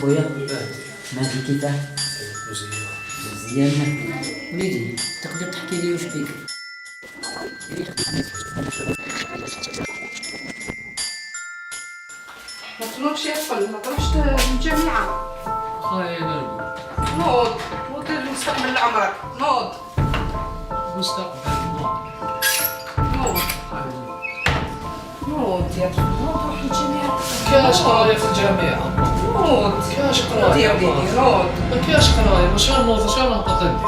خويا مالك كيفاه؟ مزيان. وليدي تقدر تحكي لي واش بيك؟ ما تنوضش يا طفل، ما تروحش للجامعة. خايف نرقد. نوض نوض لمستقبل عمرك، نوض مستقبل الله. نوض نوض يا طفل، نوض روح للجامعة. كاش قرايه في الجامعه. نوض كاش نوض يا قرايه. وليدي نوض. ما كاش قرايه، ما شاء الله شنو نهبط ندير؟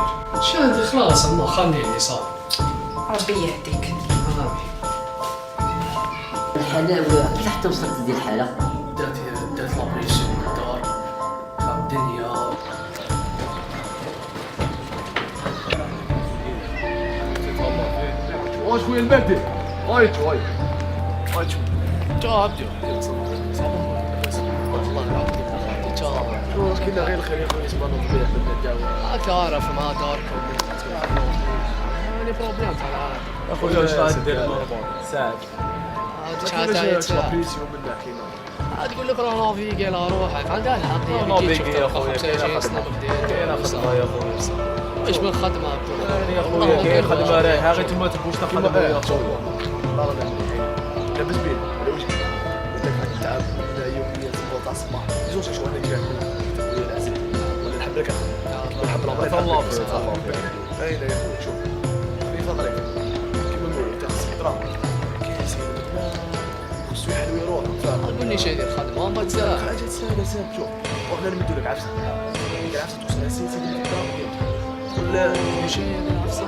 شادي خلاص الله خليني صافي. ربي يهديك. الحالة كيف حتى وصلت لدي الحالة؟ درت لابريسيون للدار. الدنيا شويه البهدل وايد شوي وايد شوي جا عبدي والله العظيم جا كنا غير الخير يا اخوي اسمه نضيع من الجو ما تعرف ما داركم يعني بروبليم تاع يا اخوي واش غادير ساعد بريسيون منك هنا تقول لك روح نافيكي لا روحك عندها الحق نافيكي يا خويا كاينه خدمه يا خويا واش من خدمه يا خويا كاين خدمه رايحه غير نتوما تبوش تخدموا يا خويا لاباس بيه على وجهك بدك حد تعب يوميا تبغى تاع الصباح زوج شو انا كاع ولا العسل ولا الحب لك الحب الله الله باينه يا خويا شوف في فضلك كيما نقولوا تاع السيطره كاين خصو يحلو يروح فاهم قول لي شي دير خدمه ما تسال حاجه سهله سهله شوف وحنا نمدوا لك عفسه العفسه توصل سيتي ولا شي دير عفسه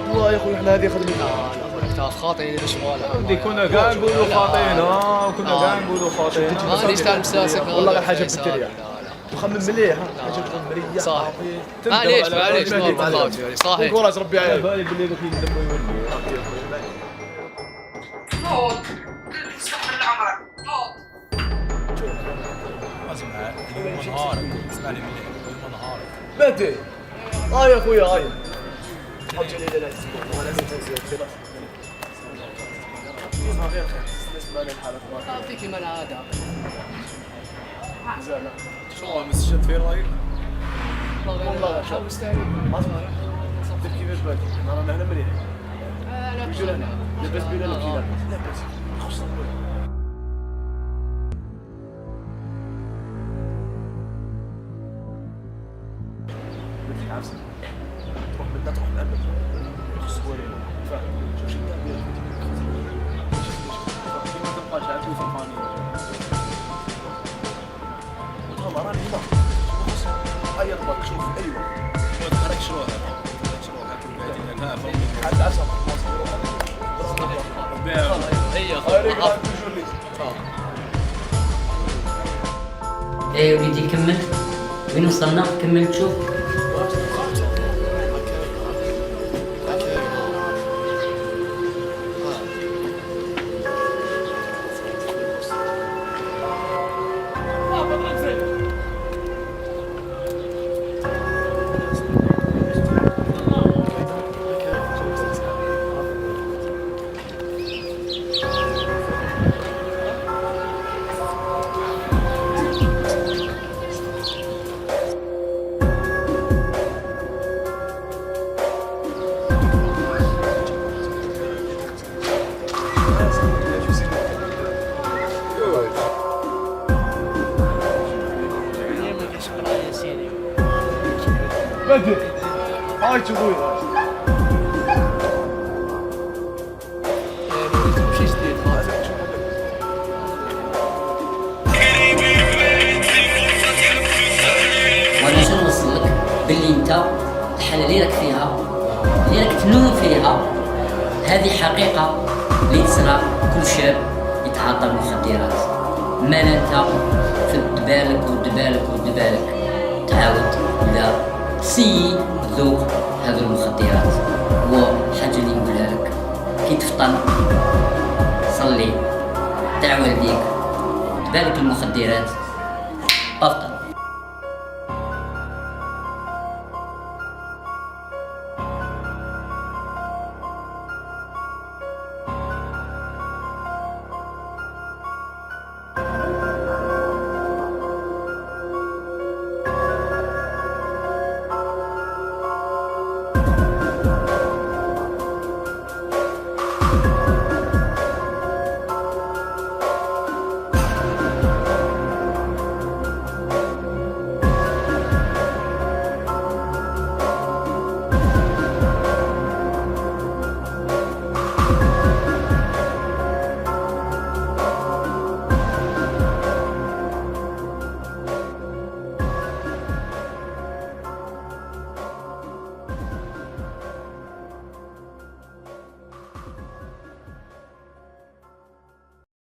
والله يا خويا حنا هذه خدمتنا تاع خاطيني الشوال ودي كنا كاع نقولوا خاطينا وكنا كاع نقولوا خاطينا مانيش تاع مساسك والله غير حاجه بالتريا وخمم مليح حاجه مريح صح معليش نورمال خاوتي صحيح وراس ربي عليك بالي بلي دوك يدموا يولي نوض لمستقبل عمرك، نوض. اسمع اليوم نهارك اسمعني مليح اليوم نهارك باتي يا خويا هاي حاجه لي لا تسمع وانا نسيت كذا ما غير خير اسمعني الحاله يعطيك من عاده مزال شو مستشفى في رايك؟ والله حاول استعين صدق كيفاش بالك انا هنا مليح لا يجوا لنا لاباس بينا لاباس لاباس خص بدك عفسه تروح منا تروح لأمك خص ورينا فاهم شوف شي كبير كيما تبقى تعرفوا في الفاني والله راني هنا اي طبق شوف ايوه ما تحركش روحك حتى عسل هي ايه وليدي كمل. وين وصلنا؟ كمل تشوف. بدي هاي تشوفوي وانا شنو نوصل لك باللي انت الحاله اللي راك فيها اللي راك تنوم فيها هذه حقيقه اللي تصرى كل شاب يتعاطى المخدرات. مال انت في دبالك تعاود ولا سي ذوق هذو المخدرات. هو حاجه اللي نقولها لك كي تفطن صلي دع والديك دبالك المخدرات افطر.